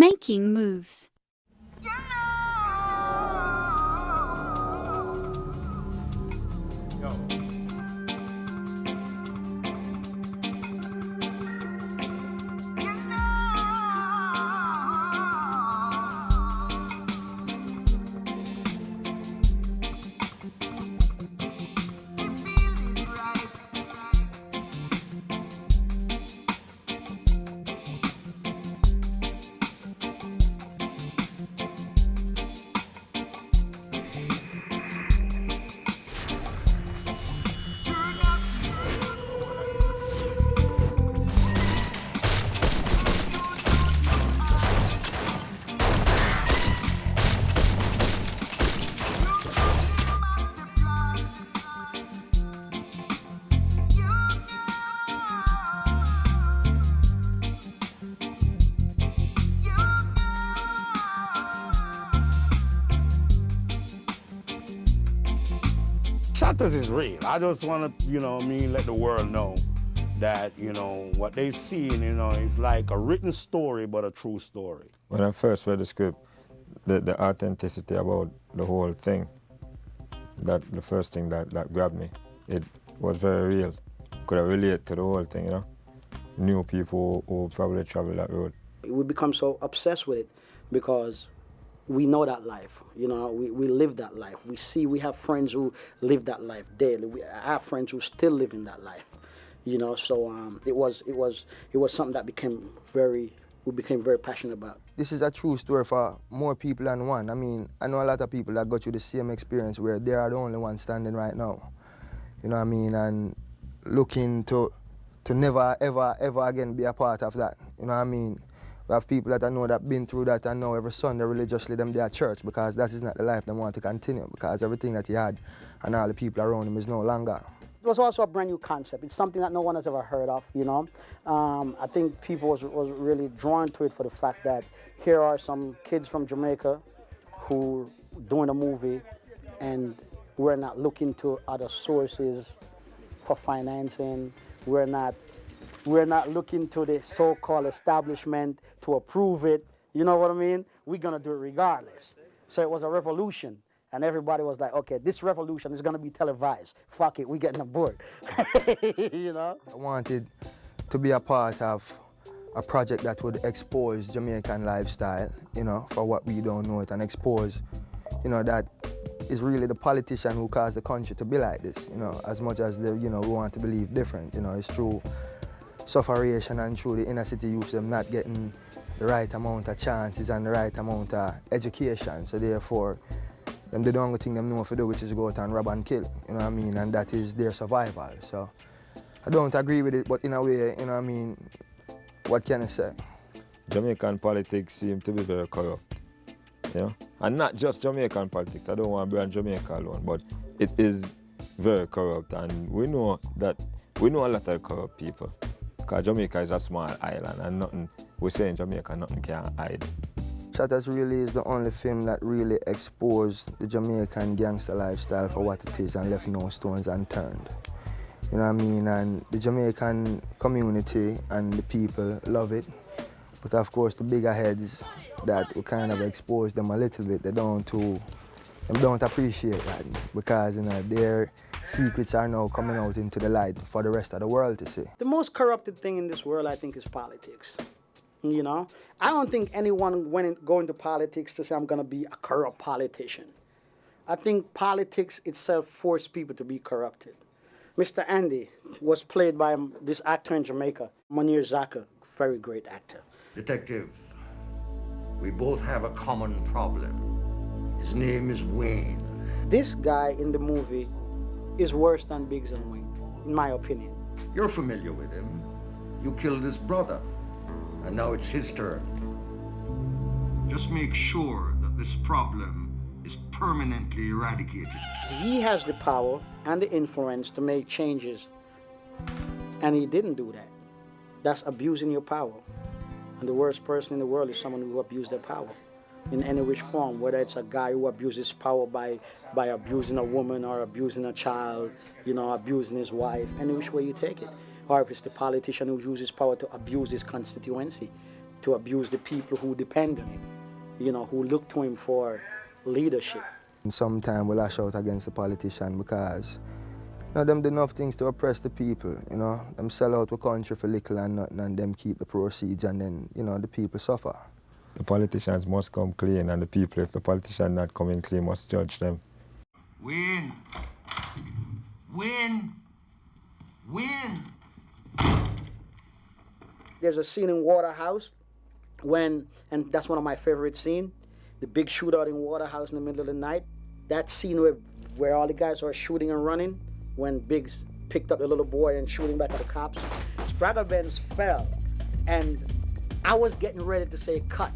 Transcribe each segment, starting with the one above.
Making moves. Shottas is real. I just want to, let the world know that, what they see, is like a written story, but a true story. When I first read the script, the authenticity about the whole thing, that the first thing that grabbed me, it was very real. Could I relate to the whole thing, Knew people who probably travel that road. We become so obsessed with it because we know that life, we live that life. We have friends who live that life daily. I have friends who still live in that life, so it was something that we became very passionate about. This is a true story for more people than one. I mean, I know a lot of people that go through the same experience where they are the only ones standing right now, and looking to never, ever, ever again be a part of that, We have people that I know that been through that and now every Sunday religiously them there at church because that is not the life they want to continue because everything that he had and all the people around him is no longer. It was also a brand new concept. It's something that no one has ever heard of, I think people was really drawn to it for the fact that here are some kids from Jamaica who doing a movie and we're not looking to other sources for financing. We're not looking to the so-called establishment to approve it. You know what I mean? We're going to do it regardless. So it was a revolution. And everybody was like, okay, this revolution is going to be televised. Fuck it, we're getting on board. I wanted to be a part of a project that would expose Jamaican lifestyle, for what we don't know it, and expose, that is really the politician who caused the country to be like this, as much as we want to believe different, it's true. Sufferation and through the inner city youth them not getting the right amount of chances and the right amount of education. So therefore, they don't go thing them know to do, which is go out and rob and kill, and that is their survival. So I don't agree with it, but in a way, what can I say? Jamaican politics seem to be very corrupt, And not just Jamaican politics, I don't want to brand Jamaica alone, but it is very corrupt and we know a lot of corrupt people. Because Jamaica is a small island and nothing, we say in Jamaica, nothing can hide. Shottas really is the only film that really exposed the Jamaican gangster lifestyle for what it is and left no stones unturned. And the Jamaican community and the people love it. But of course the bigger heads that we kind of expose them a little bit, they don't appreciate that because their secrets are now coming out into the light for the rest of the world to see. The most corrupted thing in this world, I think, is politics. I don't think anyone go into politics to say I'm going to be a corrupt politician. I think politics itself forced people to be corrupted. Mr. Andy was played by this actor in Jamaica, Munir Zaka, very great actor. Detective, we both have a common problem. His name is Wayne. This guy in the movie is worse than Biggs and Wayne, in my opinion. You're familiar with him. You killed his brother, and now it's his turn. Just make sure that this problem is permanently eradicated. He has the power and the influence to make changes, and he didn't do that. That's abusing your power. And the worst person in the world is someone who abused their power in any which form, whether it's a guy who abuses power by abusing a woman or abusing a child, abusing his wife, any which way you take it. Or if it's the politician who uses power to abuse his constituency, to abuse the people who depend on him, you know, who look to him for leadership. And sometimes we lash out against the politician because you know, them do enough things to oppress the people, you know. Them sell out the country for little and nothing and them keep the proceeds and then, you know, the people suffer. The politicians must come clean and the people, if the politician not coming clean, must judge them. Win. Win. Win. There's a scene in Waterhouse when, and that's one of my favorite scenes, the big shootout in Waterhouse in the middle of the night. That scene where all the guys are shooting and running, when Biggs picked up the little boy and shooting back at the cops. Spragga Benz fell, and I was getting ready to say cut.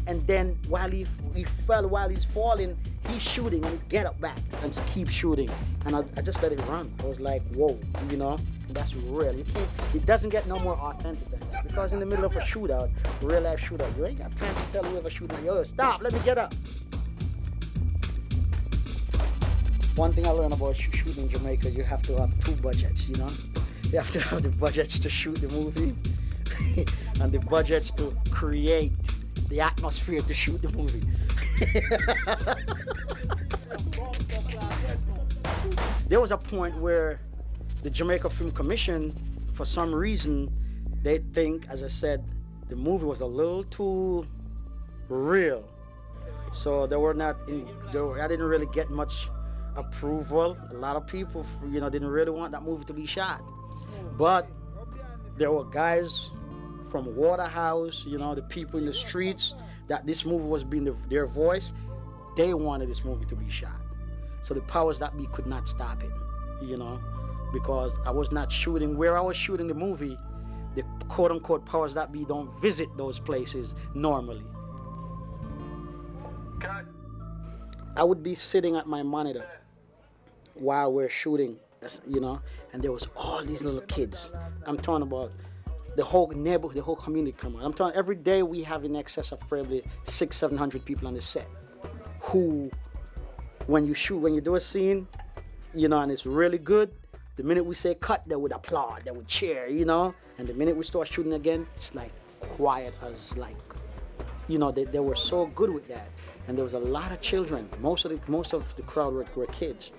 And then while he fell, while he's falling, he's shooting and he get up back and keep shooting. And I just let it run. I was like, whoa, you know, that's real. You can't, it doesn't get no more authentic than that. Because in the middle of a shootout, real life shootout, you ain't got time to tell whoever shooting, yo, stop, let me get up. One thing I learned about shooting in Jamaica, you have to have two budgets, you know? You have to have the budgets to shoot the movie and the budgets to create the atmosphere to shoot the movie. There was a point where the Jamaica Film Commission, for some reason, they think, as I said, the movie was a little too real. So they were not, I didn't really get much approval. A lot of people, you know, didn't really want that movie to be shot. But there were guys from Waterhouse, you know, the people in the streets, that this movie was being their voice. They wanted this movie to be shot. So the powers that be could not stop it, you know, because I was not shooting where I was shooting the movie. The quote-unquote powers that be don't visit those places normally. Cut. I would be sitting at my monitor while we're shooting, you know, and there was all these little kids. I'm talking about the whole neighborhood, the whole community come on. I'm talking every day we have in excess of probably 600-700 people on the set who, when you do a scene, you know, and it's really good, the minute we say cut, they would applaud, they would cheer, you know, and the minute we start shooting again, it's like quiet as like, you know, they were so good with that. And there was a lot of children. Most of the crowd were kids.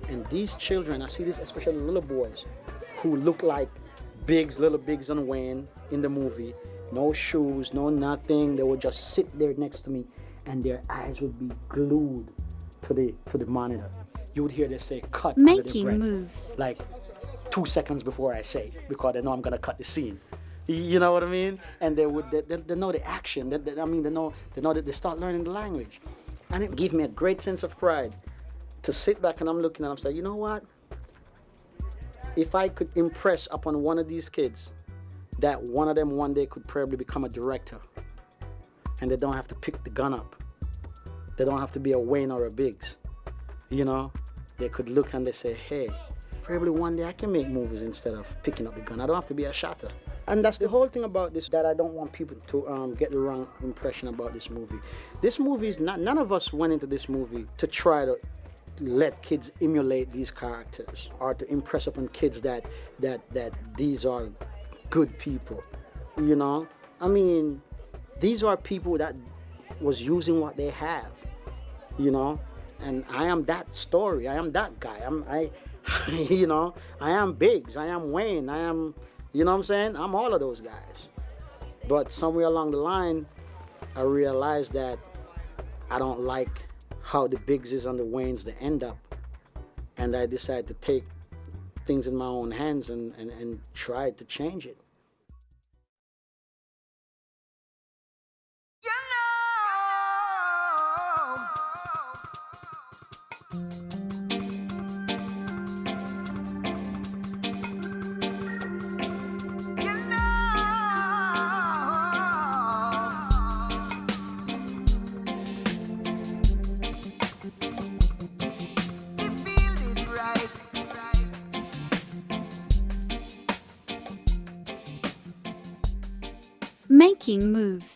And these children, I see this, especially little boys, who look like little Biggs and Wayne in the movie. No shoes, no nothing. They would just sit there next to me, and their eyes would be glued to the monitor. You would hear they say cut. Making moves. Like 2 seconds before I say, because they know I'm gonna cut the scene. You know what I mean? And they know the action. They know that they start learning the language, and it gave me a great sense of pride to sit back and I'm looking and I'm saying, you know what? If I could impress upon one of these kids that one of them one day could probably become a director, and they don't have to pick the gun up, they don't have to be a Wayne or a Biggs, you know, they could look and they say, hey, probably one day I can make movies instead of picking up the gun. I don't have to be a shotter. And that's the whole thing about this, that I don't want people to get the wrong impression about this movie. This movie is not, none of us went into this movie to try to let kids emulate these characters or to impress upon kids that these are good people, you know? I mean, these are people that was using what they have, you know? And I am that story, I am that guy, you know, I am Biggs, I am Wayne, I am, you know what I'm saying? I'm all of those guys. But somewhere along the line, I realized that I don't like how the Biggses and the Waynes, they end up. And I decided to take things in my own hands and try to change it. Making moves.